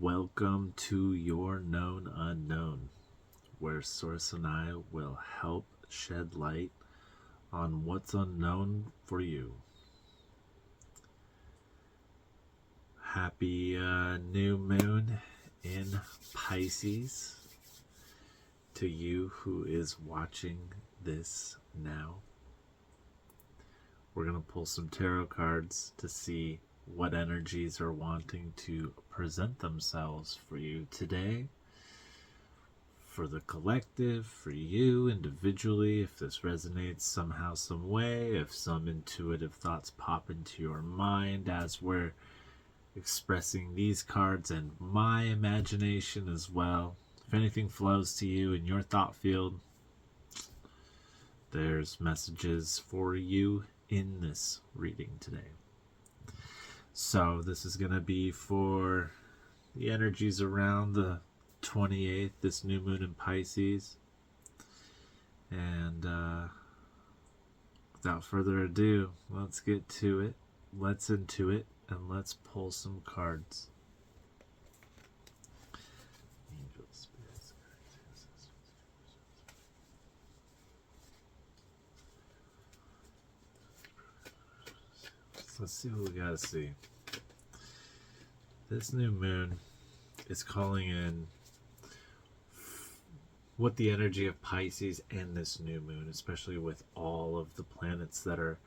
Welcome to your known unknown, where Source and I will help shed light on what's unknown for you. Happy new moon in Pisces to you who is watching this now. We're going to pull some tarot cards to see what energies are wanting to present themselves for you today, for the collective, for you individually, if this resonates somehow, some way, if some intuitive thoughts pop into your mind as we're expressing these cards, and my imagination as well. If anything flows to you in your thought field, there's messages for you in this reading today. So this is going to be for the energies around the 28th, this new moon in Pisces. And without further ado, let's get to it. Let's intuit and let's pull some cards. Let's see what we gotta see. This new moon is calling in what the energy of Pisces and this new moon, especially with all of the planets that are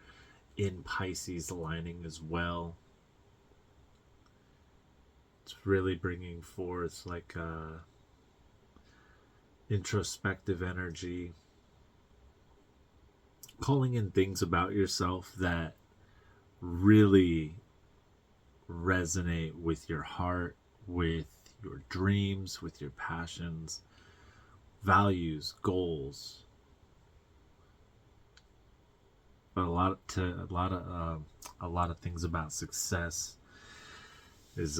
in Pisces aligning as well. It's really bringing forth like a introspective energy, calling in things about yourself that really resonate with your heart, with your dreams, with your passions, values, goals. But a lot of things about success is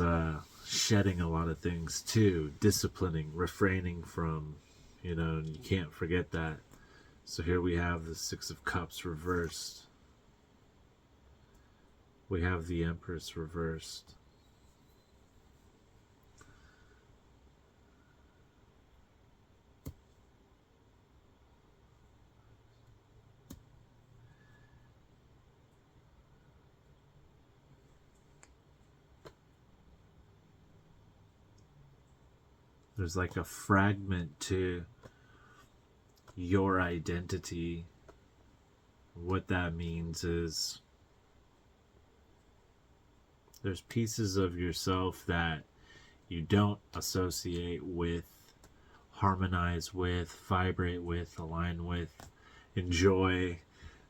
shedding a lot of things too, disciplining, refraining from, and you can't forget that. So here we have the Six of Cups reversed. We have the Empress reversed. There's like a fragment to your identity. What that means is there's pieces of yourself that you don't associate with, harmonize with, vibrate with, align with, enjoy.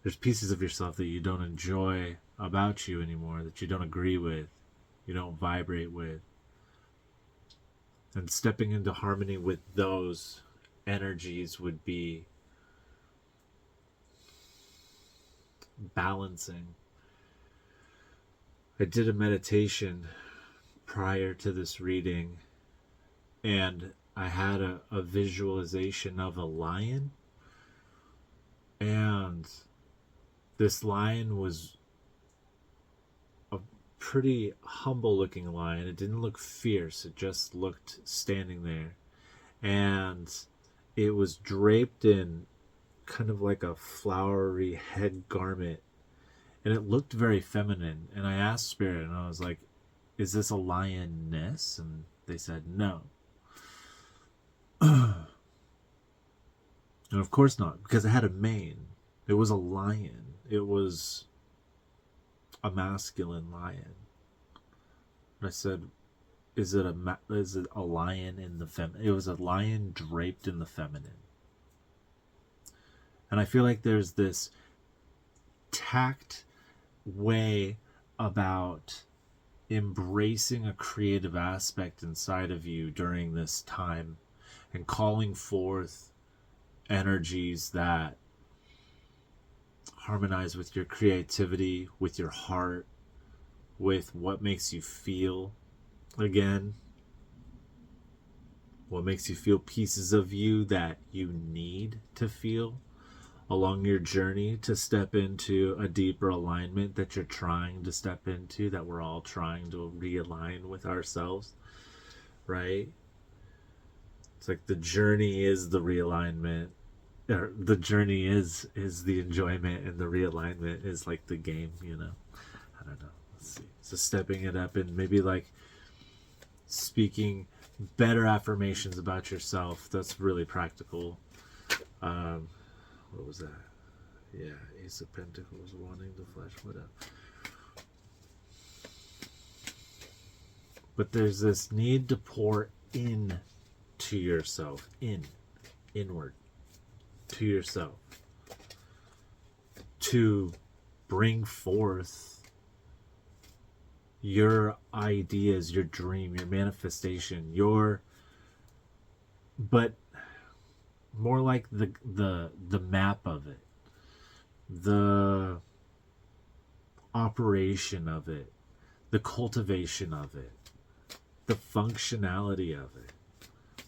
There's pieces of yourself that you don't enjoy about you anymore, that you don't agree with, you don't vibrate with. And stepping into harmony with those energies would be balancing. I did a meditation prior to this reading, and I had a visualization of a lion, and this lion was a pretty humble looking lion. It didn't look fierce, it just looked standing there, and it was draped in kind of like a flowery head garment, and it looked very feminine. And I asked Spirit, and I was like, is this a lioness? And they said no. And of course not, because it had a mane. It was a lion. It was a masculine lion. And I said, is it a lion in the feminine? It was a lion draped in the feminine. And I feel like there's this tact way about embracing a creative aspect inside of you during this time and calling forth energies that harmonize with your creativity, with your heart, with what makes you feel. Again, what makes you feel, pieces of you that you need to feel along your journey to step into a deeper alignment that you're trying to step into, that we're all trying to realign with ourselves. right? It's like the journey is the realignment, or the journey is the enjoyment, and the realignment is like the game, you know. I don't know. Let's see. So stepping it up and maybe like speaking better affirmations about yourself. That's really practical. What was that? Yeah, Ace of Pentacles, wanting the flesh. What up? But there's this need to pour in to yourself, inward to yourself, to bring forth your ideas, your dream, your manifestation, but more like the map of it, the operation of it, the cultivation of it, the functionality of it.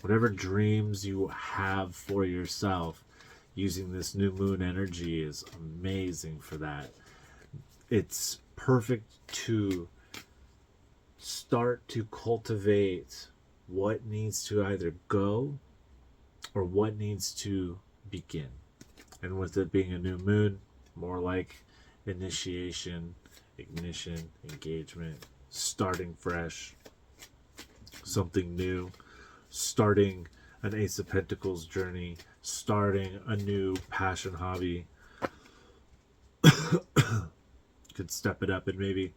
Whatever dreams you have for yourself, using this new moon energy is amazing for that. It's perfect to start to cultivate what needs to either go or what needs to begin. And with it being a new moon, more like initiation, ignition, engagement, starting fresh, something new, starting an Ace of Pentacles journey, starting a new passion hobby. Could step it up and maybe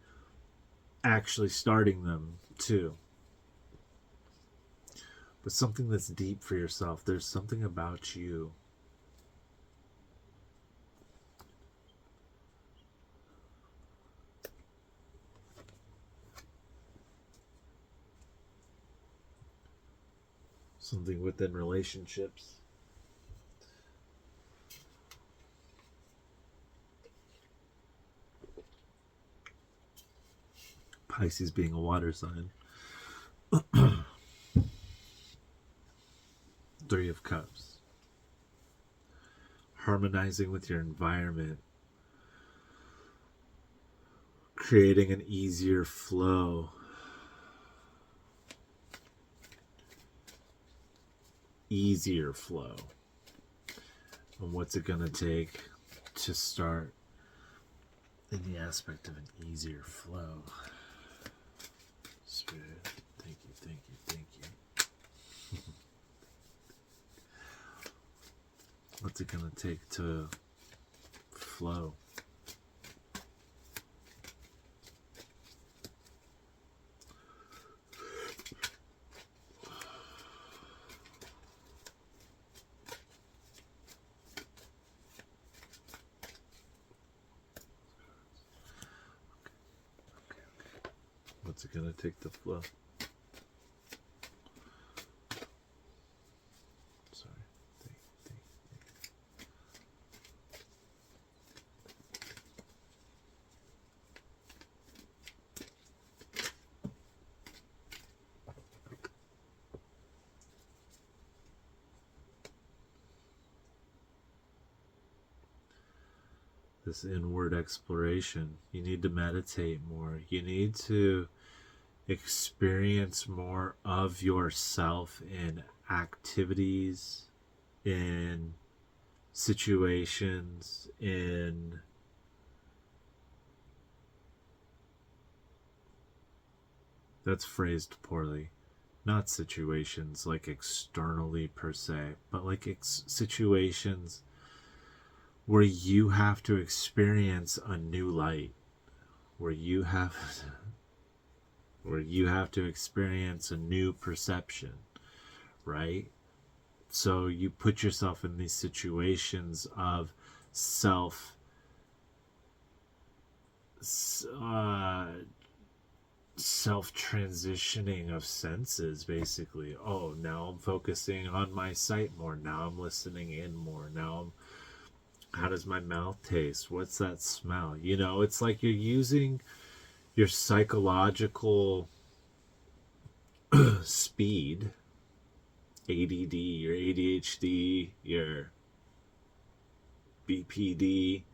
actually starting them too. But something that's deep for yourself. There's something about you. Something within relationships. Pisces being a water sign. Three of Cups. Harmonizing with your environment. Creating an easier flow. Easier flow. And what's it going to take to start in the aspect of an easier flow? Spirit, thank you, thank you, thank you. What's it going to take to flow? What's it going to take to flow? Sorry. This inward exploration. You need to meditate more. You need to experience more of yourself in activities, in situations, in that's phrased poorly. Not situations like externally per se, but like situations where you have to experience a new light, where you have to experience a new perception, right? So you put yourself in these situations of self-transitioning of senses, basically. Oh, now I'm focusing on my sight more. Now I'm listening in more. How does my mouth taste? What's that smell? You know, it's like you're using your psychological speed, ADD, your ADHD, your BPD,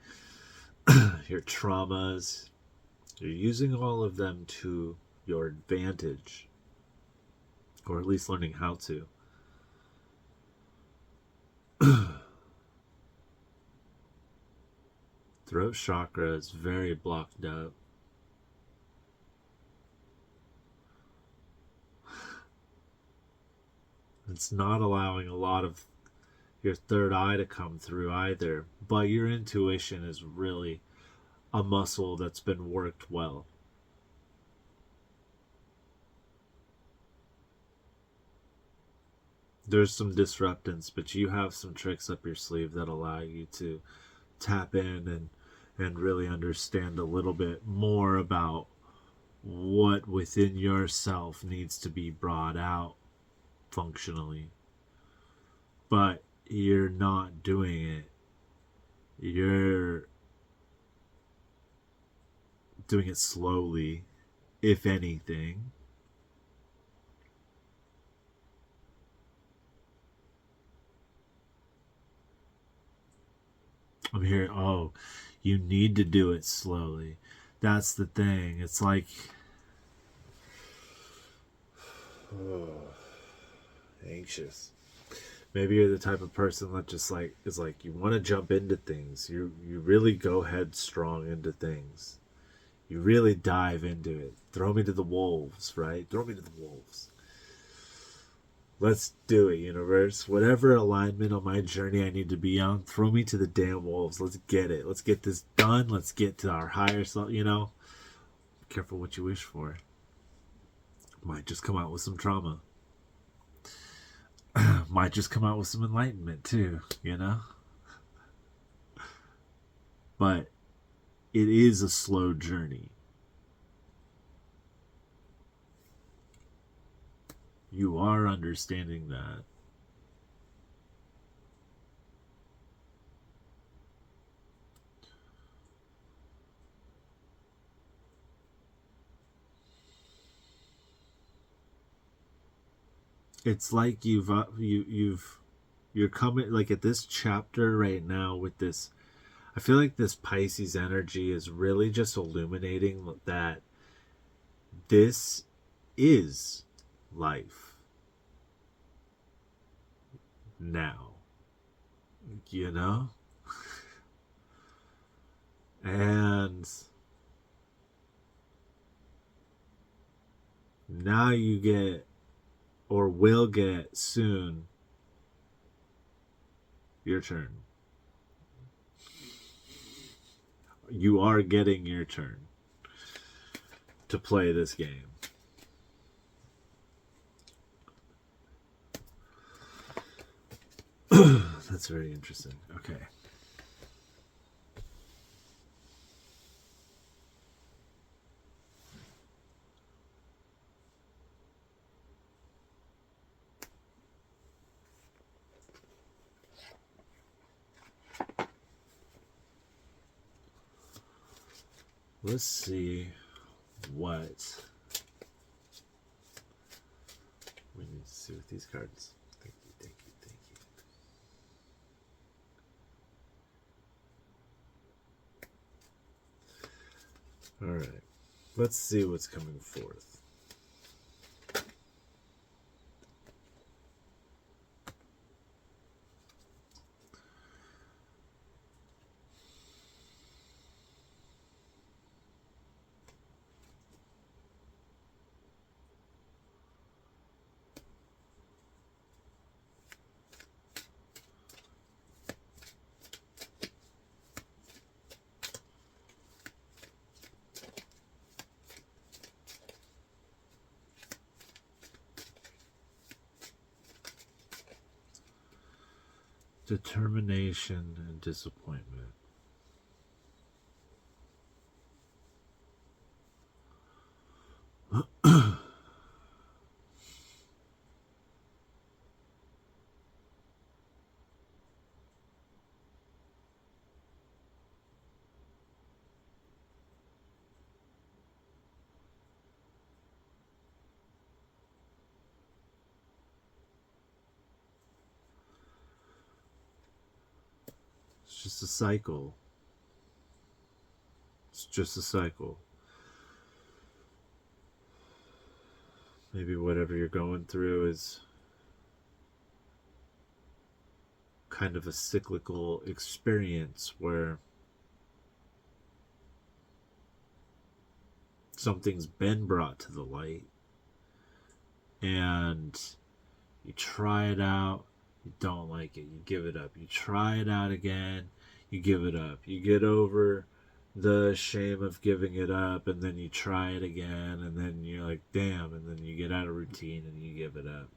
your traumas. You're using all of them to your advantage. or at least learning how to. Throat chakra is very blocked up. It's not allowing a lot of your third eye to come through either, but your intuition is really a muscle that's been worked well. There's some disruptance, but you have some tricks up your sleeve that allow you to tap in and really understand a little bit more about what within yourself needs to be brought out functionally. But you're not doing it. You're doing it slowly, if anything. I'm hearing, oh, you need to do it slowly. That's the thing. It's like, oh, anxious. Maybe you're the type of person that just like is like you want to jump into things. You really go headstrong into things. You really dive into it. Throw me to the wolves, right? Throw me to the wolves. Let's do it, universe. Whatever alignment on my journey I need to be on, throw me to the damn wolves. Let's get it. Let's get this done. Let's get to our higher self, you know? Careful what you wish for. Might just come out with some trauma. Might just come out with some enlightenment too, you know? But it is a slow journey. You are understanding that. It's like you're coming like at this chapter right now with this. I feel like this Pisces energy is really just illuminating that this is life now, you know? And now you get, or will get soon, your turn. You are getting your turn to play this game. That's very interesting. Okay. Let's see what we need to see with these cards. Thank you, thank you, thank you. All right. Let's see what's coming forth. Determination and disappointment. It's just a cycle. It's just a cycle. Maybe whatever you're going through is kind of a cyclical experience where something's been brought to the light and you try it out, you don't like it, you give it up. You try it out again, you give it up. You get over the shame of giving it up, and then you try it again, and then you're like, damn, and then you get out of routine and you give it up.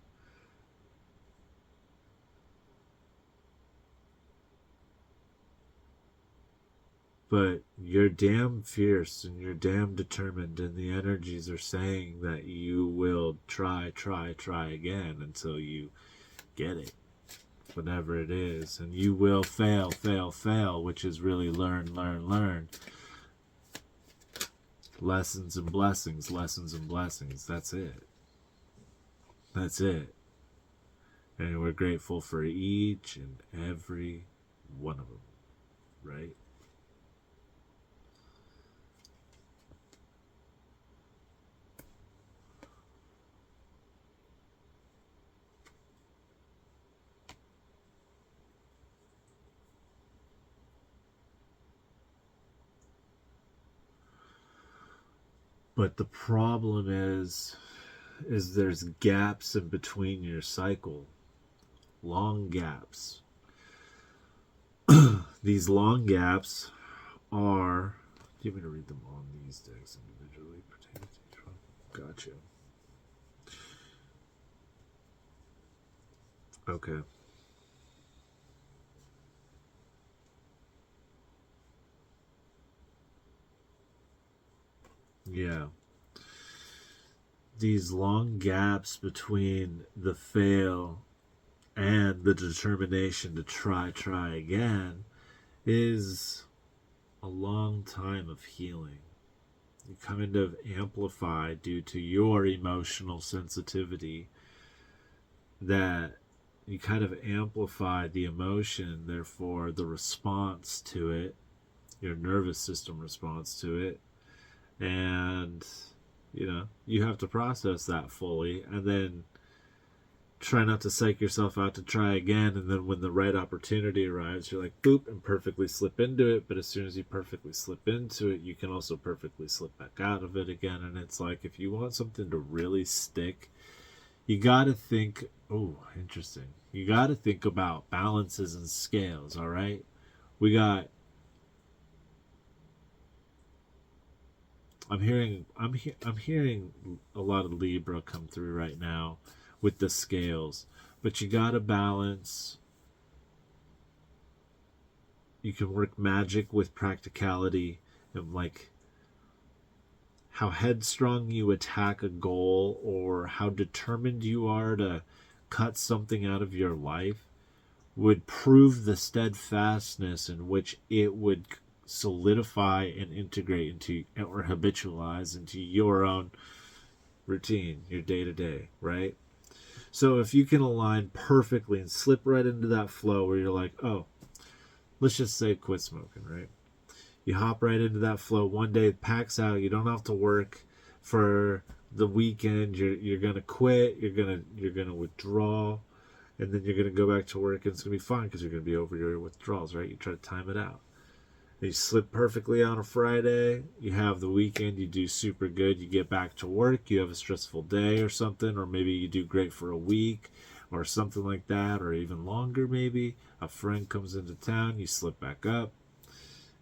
But you're damn fierce and you're damn determined, and the energies are saying that you will try again until you get it, whatever it is. And you will fail, which is really learn. Lessons and blessings. That's it. And we're grateful for each and every one of them, right? But the problem is there's gaps in between your cycle. Long gaps. These long gaps are... Do you want me to read them on these decks individually? Pertaining to each one? Gotcha. Okay. Yeah. These long gaps between the fail and the determination to try again is a long time of healing. You kind of amplify due to your emotional sensitivity, that you kind of amplify the emotion, therefore the response to it, your nervous system response to it, and you have to process that fully, and then try not to psych yourself out to try again, and then when the right opportunity arrives, you're like, boop, and perfectly slip into it. But as soon as you perfectly slip into it, you can also perfectly slip back out of it again. And it's like, if you want something to really stick, you gotta think, oh, interesting, you gotta think about balances and scales. All right, I'm hearing a lot of Libra come through right now with the scales, but you gotta balance. You can work magic with practicality, and like how headstrong you attack a goal, or how determined you are to cut something out of your life, would prove the steadfastness in which it would solidify and integrate into, or habitualize into, your own routine, your day-to-day, right? So if you can align perfectly and slip right into that flow where you're like, oh, let's just say quit smoking, right? You hop right into that flow. One day it packs out. You don't have to work for the weekend. You're gonna quit. You're gonna withdraw, and then you're gonna go back to work, and it's gonna be fine because you're gonna be over your withdrawals, right? You try to time it out. You slip perfectly on a Friday. You have the weekend. You do super good. You get back to work. You have a stressful day or something, or maybe you do great for a week or something like that, or even longer maybe. A friend comes into town. You slip back up.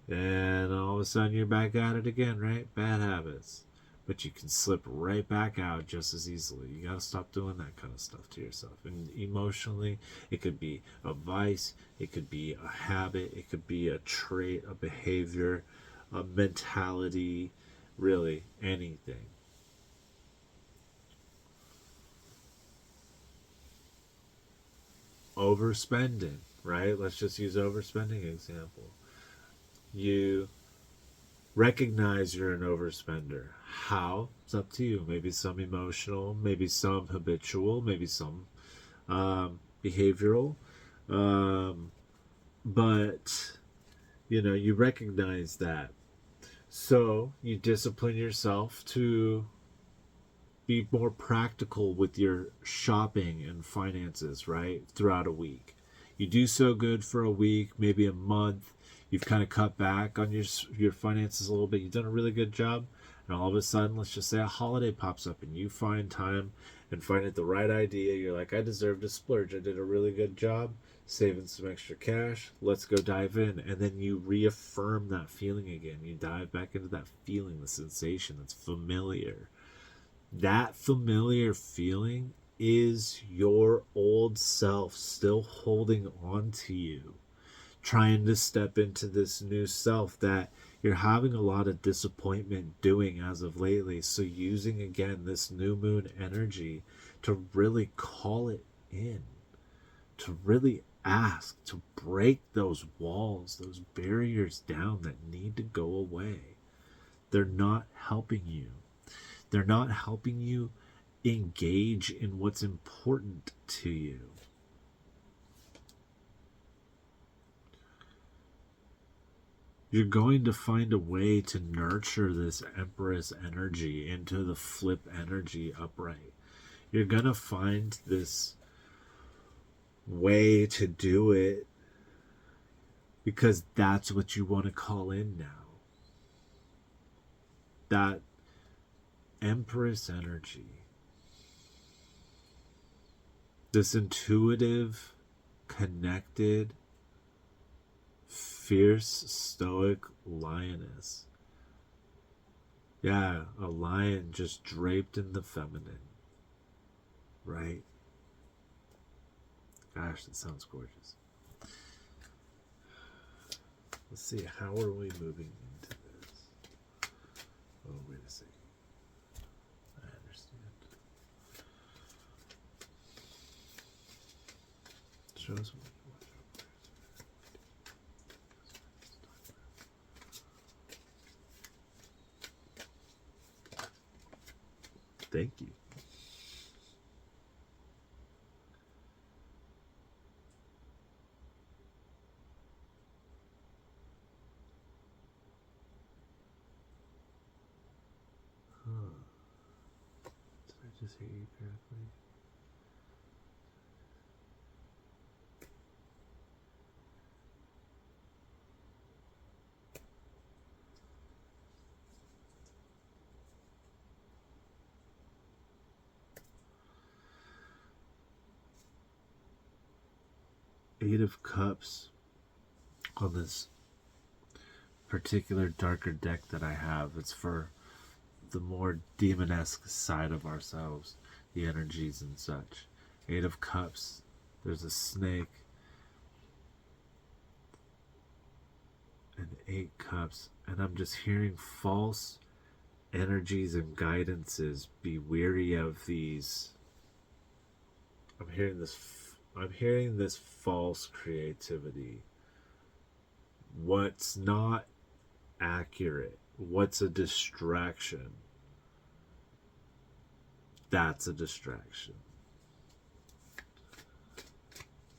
And all of a sudden you're back at it again, right? Bad habits. But you can slip right back out just as easily. You gotta stop doing that kind of stuff to yourself. And emotionally, it could be a vice, it could be a habit, it could be a trait, a behavior, a mentality, really anything. Overspending, right? Let's just use overspending example. You recognize you're an overspender. How? It's up to you. Maybe some emotional, maybe some habitual, maybe some behavioral. But, you recognize that. So you discipline yourself to Be more practical with your shopping and finances, right? Throughout a week. You do so good for a week, maybe a month. You've kind of cut back on your finances a little bit. You've done a really good job. And all of a sudden, let's just say a holiday pops up and you find time and find it the right idea. You're like, I deserve to splurge. I did a really good job saving some extra cash. Let's go dive in. And then you reaffirm that feeling again. You dive back into that feeling, the sensation that's familiar. That familiar feeling is your old self still holding on to you, trying to step into this new self that you're having a lot of disappointment doing as of lately. So using again this new moon energy to really call it in, to really ask, to break those walls, those barriers down that need to go away. They're not helping you. They're not helping you engage in what's important to you. You're going to find a way to nurture this Empress energy into the flip energy upright. You're going to find this way to do it because that's what you want to call in now. That Empress energy. This intuitive, connected, fierce, stoic lioness. Yeah, a lion just draped in the feminine. Right? Gosh, that sounds gorgeous. Let's see, how are we moving into this? Oh, wait a second. I understand. Show us what you want. Thank you. Did I just hear you correctly? Eight of Cups on this particular darker deck that I have. It's for the more demonesque side of ourselves, the energies and such. Eight of Cups, there's a snake, and 8 cups, and I'm just hearing false energies and guidances. Be weary of these. I'm hearing this false creativity. What's not accurate, what's a distraction, that's a distraction.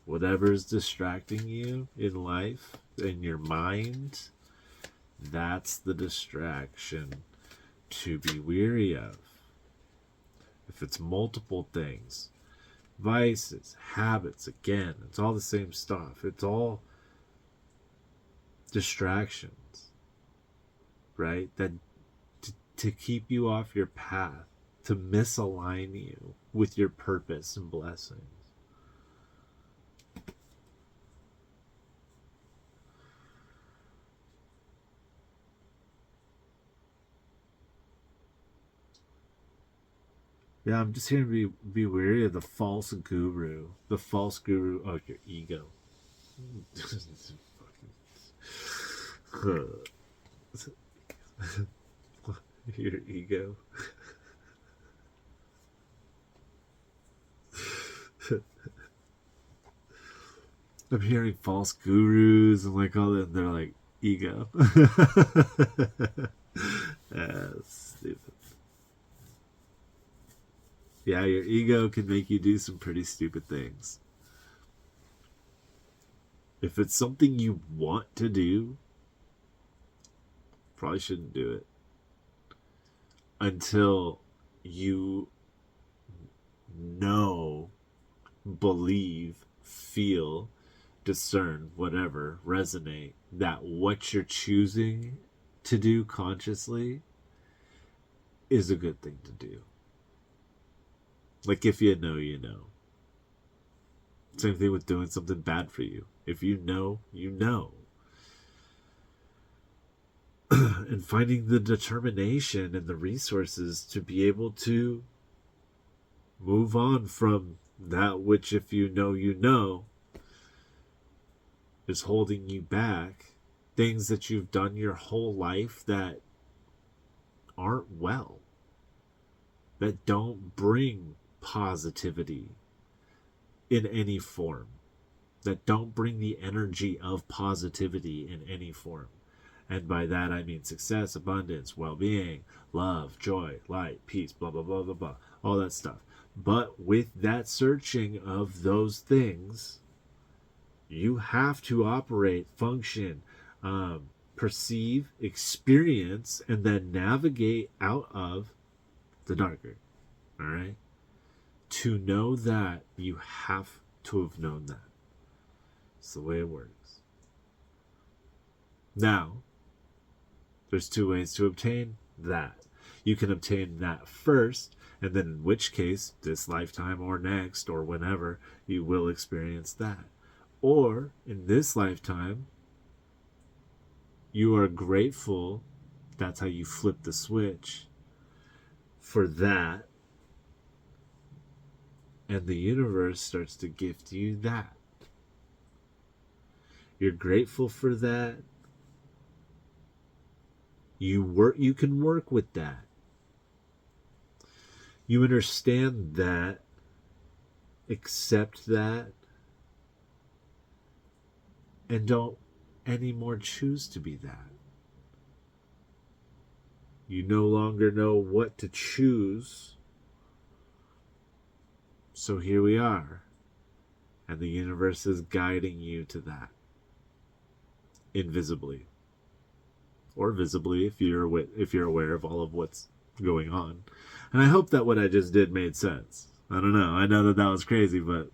Whatever is distracting you in life, in your mind, that's the distraction to be weary of. If it's multiple things, vices, habits, again, it's all the same stuff. It's all distractions, right? That to keep you off your path, to misalign you with your purpose and blessings. Yeah, I'm just here to be wary of the false guru. The false guru of your ego. Your ego. I'm hearing false gurus and like all that. They're like ego. Stupid. Yeah, your ego can make you do some pretty stupid things. If it's something you want to do, probably shouldn't do it until you believe, feel, discern, whatever, resonate, that what you're choosing to do consciously is a good thing to do. Like, if you know, you know. Same thing with doing something bad for you. If you know, you know. And finding the determination and the resources to be able to move on from that which, if you know, you know, is holding you back. Things that you've done your whole life that aren't well, that don't bring positivity in any form, that don't bring the energy of positivity in any form. And by that I mean success, abundance, well-being, love, joy, light, peace, blah, blah, blah, blah, blah, all that stuff. But with that searching of those things, you have to operate, function, perceive, experience, and then navigate out of the darker. All right? To know that, you have to have known that. It's the way it works. Now, there's two ways to obtain that. You can obtain that first, and then in which case, this lifetime or next or whenever, you will experience that. Or, in this lifetime, you are grateful, that's how you flip the switch, for that, and the universe starts to gift you that. You're grateful for that. You can work with that. You understand that, accept that, and don't anymore choose to be that. You no longer know what to choose. So here we are. And the universe is guiding you to that. Invisibly. Or visibly if you're aware of all of what's going on. And I hope that what I just did made sense. I don't know. I know that was crazy, but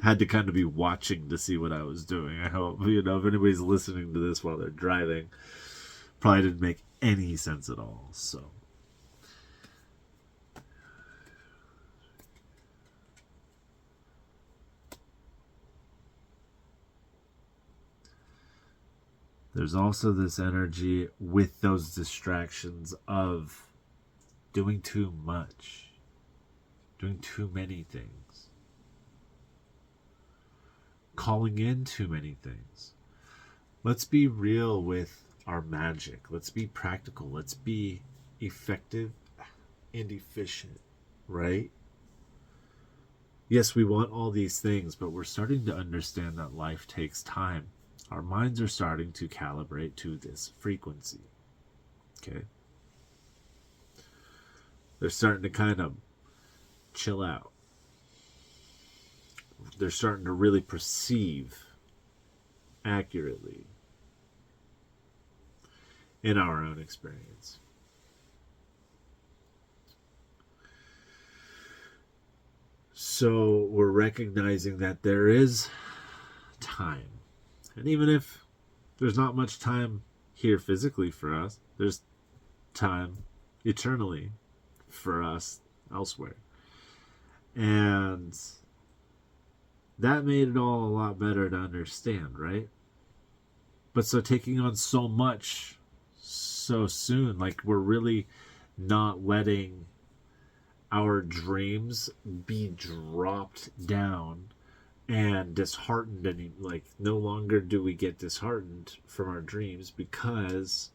had to kind of be watching to see what I was doing. I hope, if anybody's listening to this while they're driving, probably didn't make any sense at all. So, there's also this energy with those distractions of doing too much, doing too many things, calling in too many things. Let's be real with our magic. Let's be practical. Let's be effective and efficient, right? Yes, we want all these things, but we're starting to understand that life takes time. Our minds are starting to calibrate to this frequency. Okay? They're starting to kind of chill out. They're starting to really perceive accurately in our own experience. So we're recognizing that there is time. And even if there's not much time here physically for us, there's time eternally for us elsewhere. And that made it all a lot better to understand, right? But so taking on so much so soon, like we're really not letting our dreams be dropped down and disheartened, and like no longer do we get disheartened from our dreams because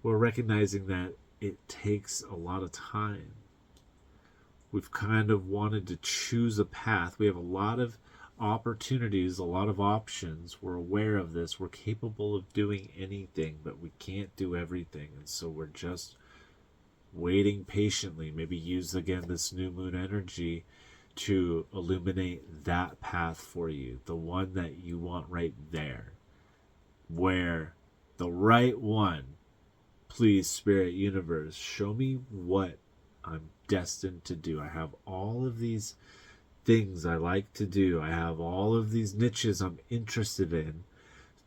we're recognizing that it takes a lot of time. We've kind of wanted to choose a path. We have a lot of opportunities, a lot of options. We're aware of this. We're capable of doing anything, but we can't do everything. And so we're just waiting patiently. Maybe use again this new moon energy to illuminate that path for you, the one that you want right there, where the right one. Please, Spirit, Universe, show me what I'm destined to do. I have all of these things I like to do. I have all of these niches I'm interested in,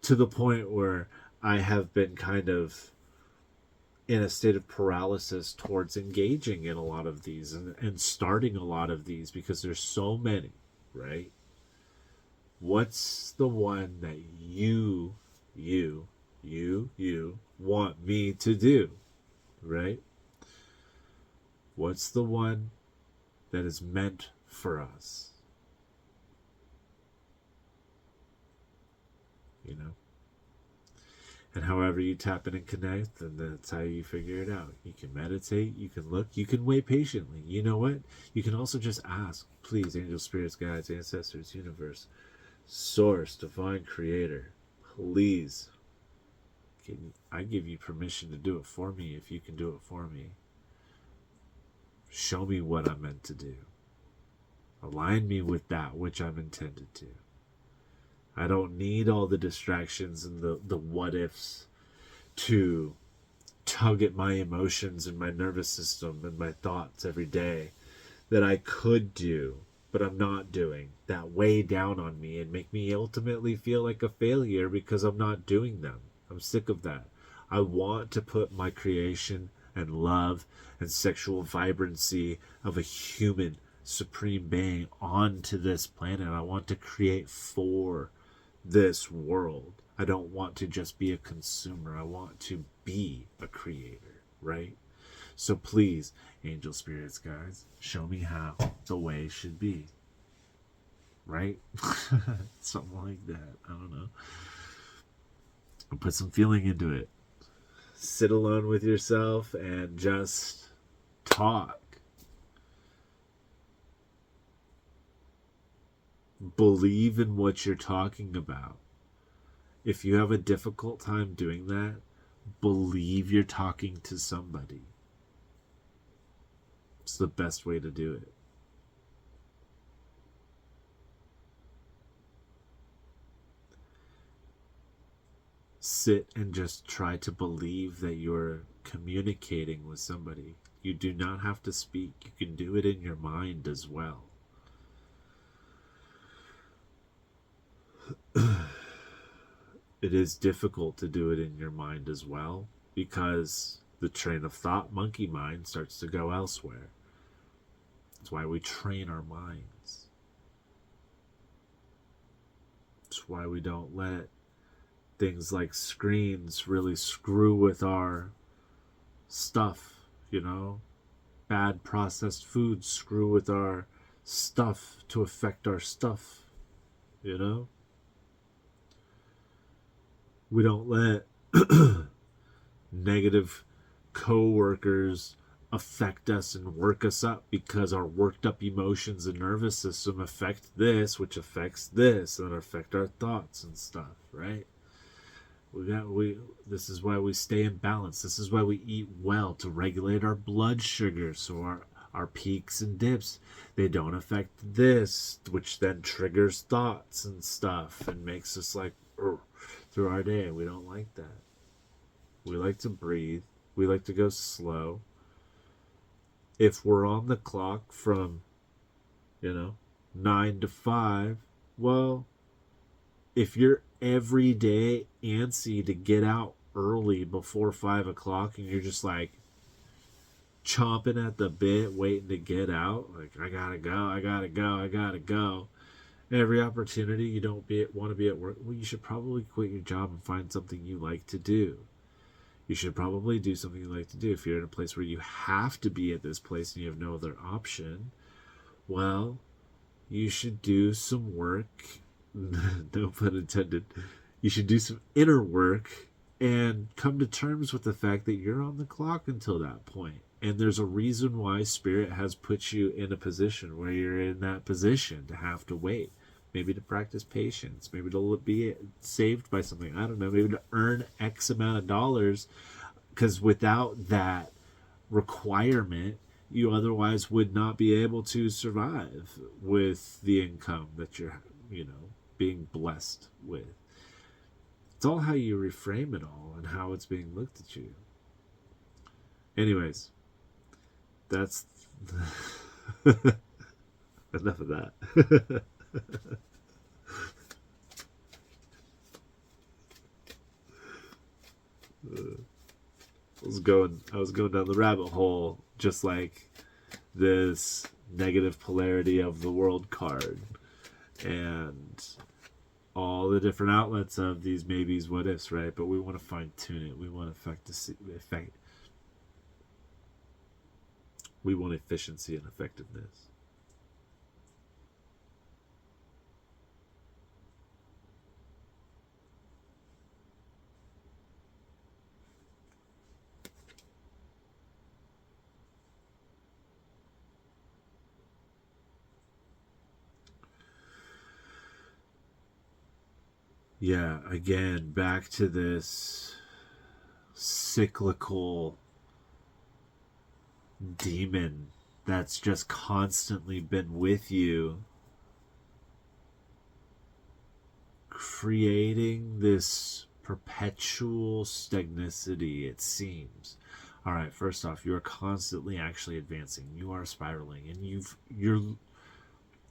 to the point where I have been kind of in a state of paralysis towards engaging in a lot of these and starting a lot of these because there's so many, right? What's the one that you want me to do, right? What's the one that is meant for us? You know? And however you tap in and connect, and that's how you figure it out. You can meditate, you can look, you can wait patiently. You know what? You can also just ask, please, angels, spirits, guides, ancestors, universe, source, divine creator, please, I give you permission to do it for me if you can do it for me. Show me what I'm meant to do. Align me with that which I'm intended to. I don't need all the distractions and the what ifs to tug at my emotions and my nervous system and my thoughts every day that I could do, but I'm not doing, that weigh down on me and make me ultimately feel like a failure because I'm not doing them. I'm sick of that. I want to put my creation and love and sexual vibrancy of a human supreme being onto this planet. I want to create for this world. I don't want to just be a consumer. I want to be a creator, right? So please, angel spirits, guys, show me how the way should be, right? Something like that. I don't know. I'll put some feeling into it. Sit alone with yourself and just talk. Believe in what you're talking about. If you have a difficult time doing that, believe you're talking to somebody. It's the best way to do it. Sit and just try to believe that you're communicating with somebody. You do not have to speak. You can do it in your mind as well. It is difficult to do it in your mind as well because the train of thought, monkey mind, starts to go elsewhere. That's why we train our minds. That's why we don't let things like screens really screw with our stuff, you know? Bad processed foods screw with our stuff to affect our stuff, you know? We don't let negative co-workers affect us and work us up because our worked up emotions and nervous system affect this, which affects this, and affect our thoughts and stuff, right? This is why we stay in balance. This is why we eat well, to regulate our blood sugar, so our peaks and dips, they don't affect this, which then triggers thoughts and stuff and makes us like through our day. We don't like that. We like to breathe. We like to go slow. If we're on the clock from 9 to 5, well, if you're every day antsy to get out early before 5 o'clock and you're just like chomping at the bit waiting to get out, like I gotta go, every opportunity you don't want to be at work, well, you should probably quit your job and find something you like to do. You should probably do something you like to do. If you're in a place where you have to be at this place and you have no other option, well, you should do some work. No pun intended. You should do some inner work and come to terms with the fact that you're on the clock until that point. And there's a reason why Spirit has put you in a position where you're in that position to have to wait. Maybe to practice patience. Maybe to be saved by something. I don't know. Maybe to earn X amount of dollars. Because without that requirement, you otherwise would not be able to survive with the income that you're, being blessed with. It's all how you reframe it all and how it's being looked at you. Anyways, that's enough of that. I was going down the rabbit hole, just like this negative polarity of the world card and all the different outlets of these maybes, what ifs, right? But we want to fine tune it. We want we want efficiency and effectiveness. Yeah, again, back to this cyclical demon that's just constantly been with you, creating this perpetual stagnicity, it seems. All right, first off, you are constantly actually advancing. You are spiraling, and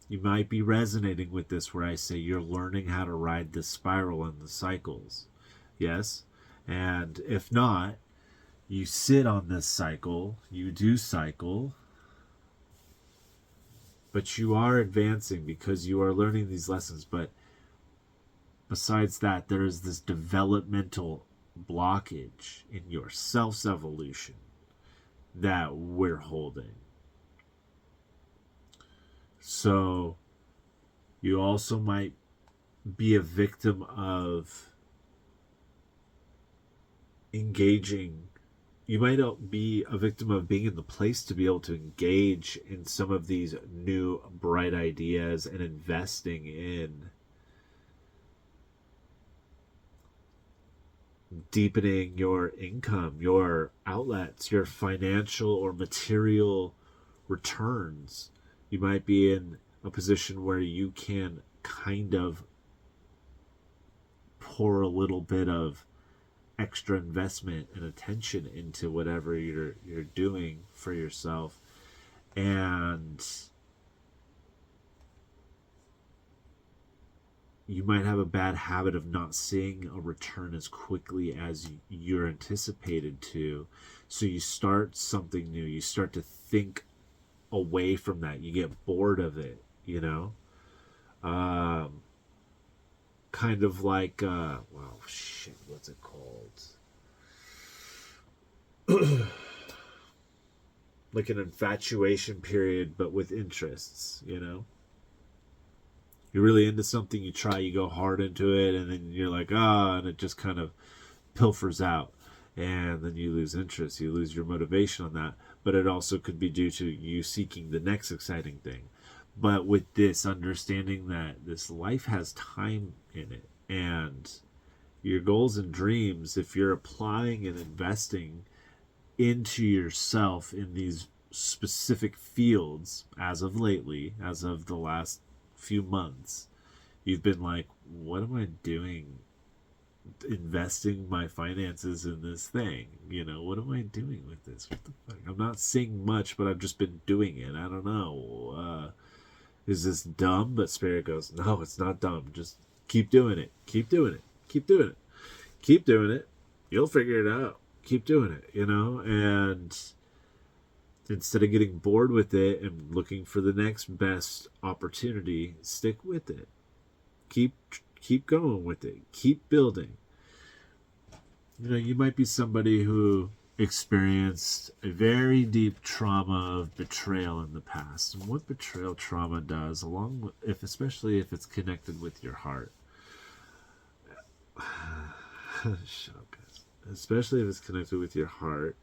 you might be resonating with this where I say you're learning how to ride the spiral and the cycles. Yes? And if not, you sit on this cycle, you do cycle, but you are advancing because you are learning these lessons. But besides that, there is this developmental blockage in your self's evolution that we're holding. So you also might be a victim of engaging. You might be a victim of being in the place to be able to engage in some of these new bright ideas and investing in deepening your income, your outlets, your financial or material returns. You might be in a position where you can kind of pour a little bit of extra investment and attention into whatever you're doing for yourself, and you might have a bad habit of not seeing a return as quickly as you're anticipated to. So you start something new, you start to think away from that, you get bored of it, you know. Kind of like wow, shit, what's it called? Like an infatuation period, but with interests, you know. You're really into something, you try, you go hard into it, and then you're like, and it just kind of pilfers out. And then you lose interest, you lose your motivation on that. But it also could be due to you seeking the next exciting thing. But with this understanding that this life has time in it, and your goals and dreams, if you're applying and investing into yourself in these specific fields, as of lately, as of the last few months, you've been like, what am I doing investing my finances in this thing? You know, what am I doing with this? What the fuck? I'm not seeing much, but I've just been doing it. I don't know. Is this dumb? But Spirit goes, no, it's not dumb. Just keep doing it. Keep doing it. Keep doing it. Keep doing it. You'll figure it out. Keep doing it, you know? And instead of getting bored with it and looking for the next best opportunity, stick with it. Keep going with it. Keep building. You know, you might be somebody who experienced a very deep trauma of betrayal in the past. And what betrayal trauma does, along with, especially if it's connected with your heart. Shut up, guys. Especially if it's connected with your heart,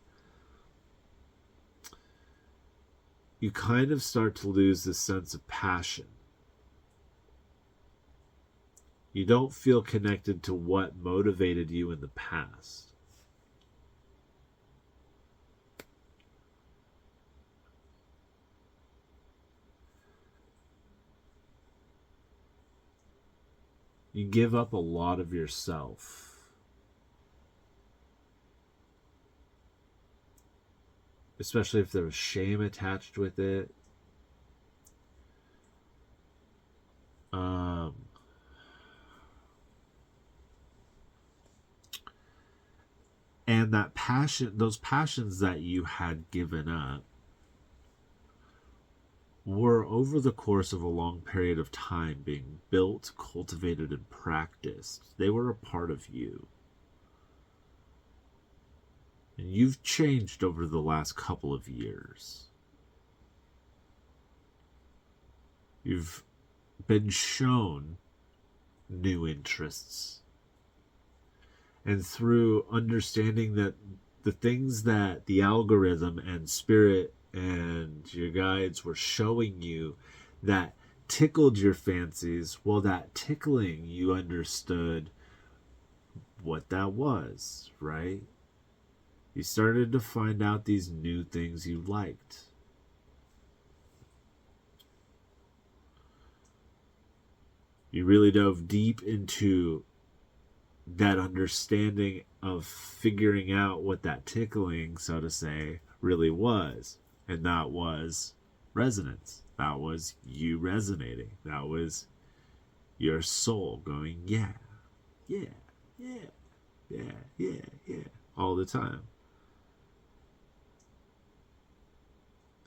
you kind of start to lose this sense of passion. You don't feel connected to what motivated you in the past. You give up a lot of yourself. especially if there was shame attached with it. And that passion, those passions that you had given up, were over the course of a long period of time being built, cultivated, and practiced. They were a part of you. And you've changed over the last couple of years. You've been shown new interests. And through understanding that the things that the algorithm and spirit and your guides were showing you that tickled your fancies, well, that tickling, you understood what that was, right? You started to find out these new things you liked. You really dove deep into that understanding of figuring out what that tickling, so to say, really was. And that was resonance. That was you resonating. That was your soul going, yeah, yeah, yeah, yeah, yeah, yeah, all the time.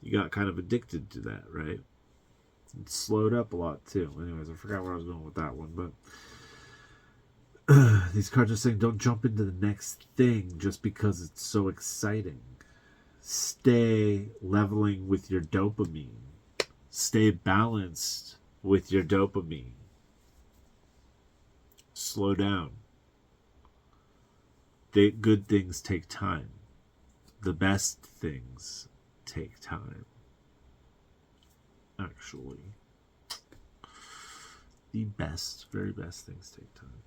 You got kind of addicted to that, right? It slowed up a lot too. Anyways, I forgot where I was going with that one, but these cards are saying don't jump into the next thing just because it's so exciting. Stay leveling with your dopamine. Stay balanced with your dopamine. Slow down. Good things take time. The best things take time. Actually, the best, very best things take time.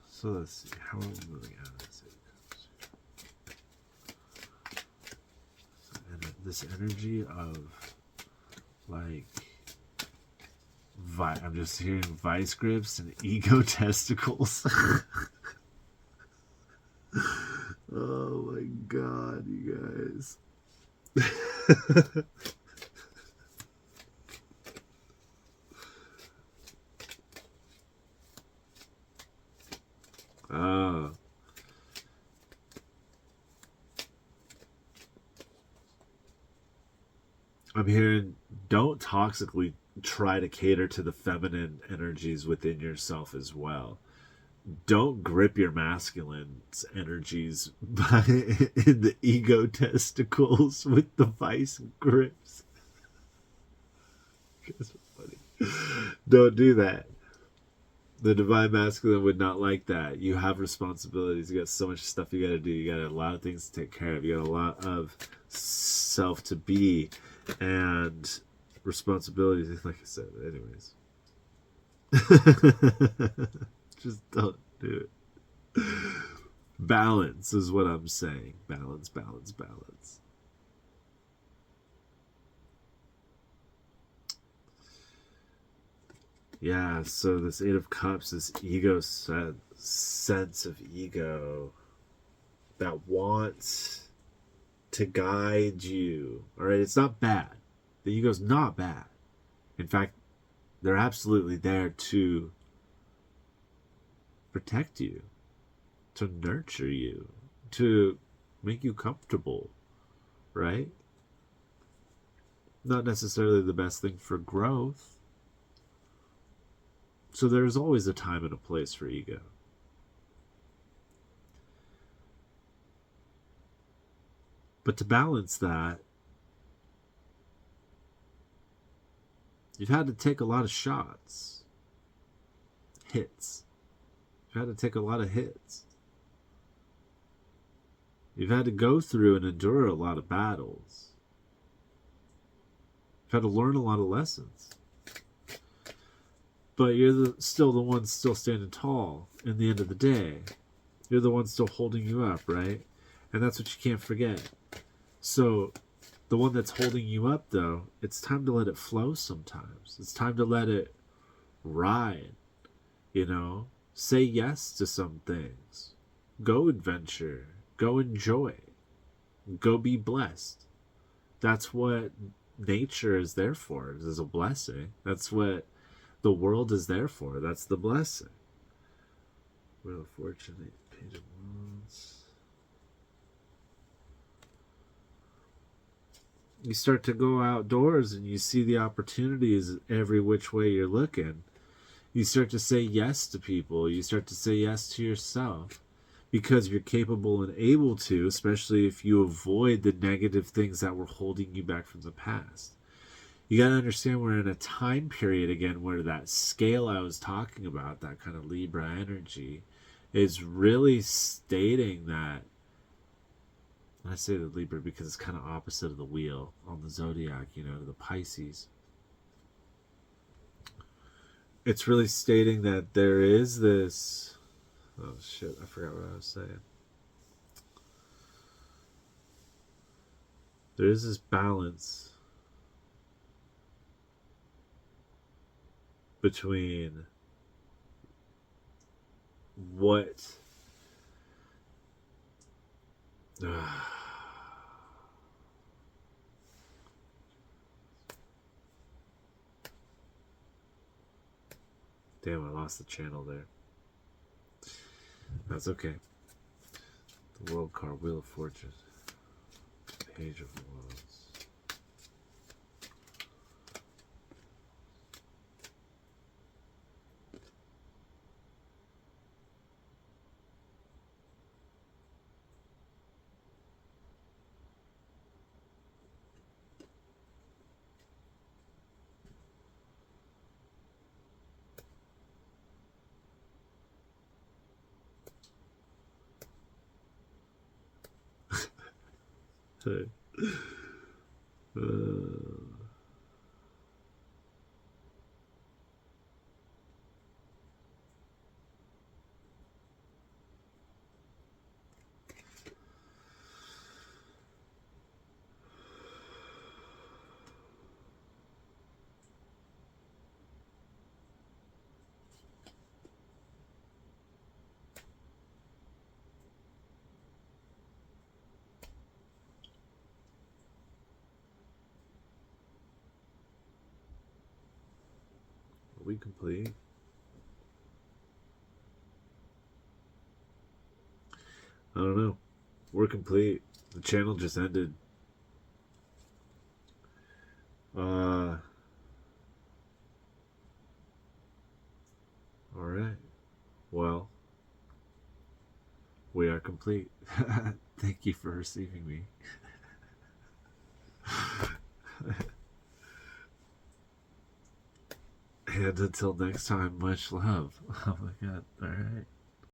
So let's see, how are we moving out of this? And this energy of, like, I'm just hearing vice grips and ego testicles. Oh my god, you guys. I'm hearing don't toxically try to cater to the feminine energies within yourself as well. Don't grip your masculine's energies in the ego testicles with the vice grips. Don't do that. The divine masculine would not like that. You have responsibilities. You got so much stuff you got to do. You got a lot of things to take care of. You got a lot of self to be and responsibilities. Like I said, anyways. Just don't do it. Balance is what I'm saying. Balance, balance, balance. Yeah, so this Eight of Cups, this ego sense of ego that wants to guide you. All right, it's not bad. The ego's not bad. In fact, they're absolutely there to protect you, to nurture you, to make you comfortable, right? Not necessarily the best thing for growth. So there's always a time and a place for ego. But to balance that, you've had to take a lot of shots. Hits. You've had to take a lot of hits. You've had to go through and endure a lot of battles. You've had to learn a lot of lessons. But you're still the one still standing tall in the end of the day. You're the one still holding you up, right? And that's what you can't forget. So the one that's holding you up, though, it's time to let it flow sometimes. It's time to let it ride, you know? Say yes to some things. Go adventure. Go enjoy. Go be blessed. That's what nature is there for, is a blessing. That's what the world is there for. That's the blessing. Wheel of Fortune, Page of Wands. You start to go outdoors and you see the opportunities every which way you're looking. You start to say yes to people. You start to say yes to yourself because you're capable and able to, especially if you avoid the negative things that were holding you back from the past. You got to understand we're in a time period again where that scale I was talking about, that kind of Libra energy, is really stating that. I say the Libra because it's kind of opposite of the wheel on the zodiac, the Pisces. It's really stating that there is this... Oh, shit, I forgot what I was saying. There is this balance between what... Damn, I lost the channel there. That's okay. The World card, Wheel of Fortune, Page of Wands. Are we complete? I don't know. We're complete. The channel just ended. Alright. Well, we are complete. Thank you for receiving me. And until next time, much love. Oh my god. Alright.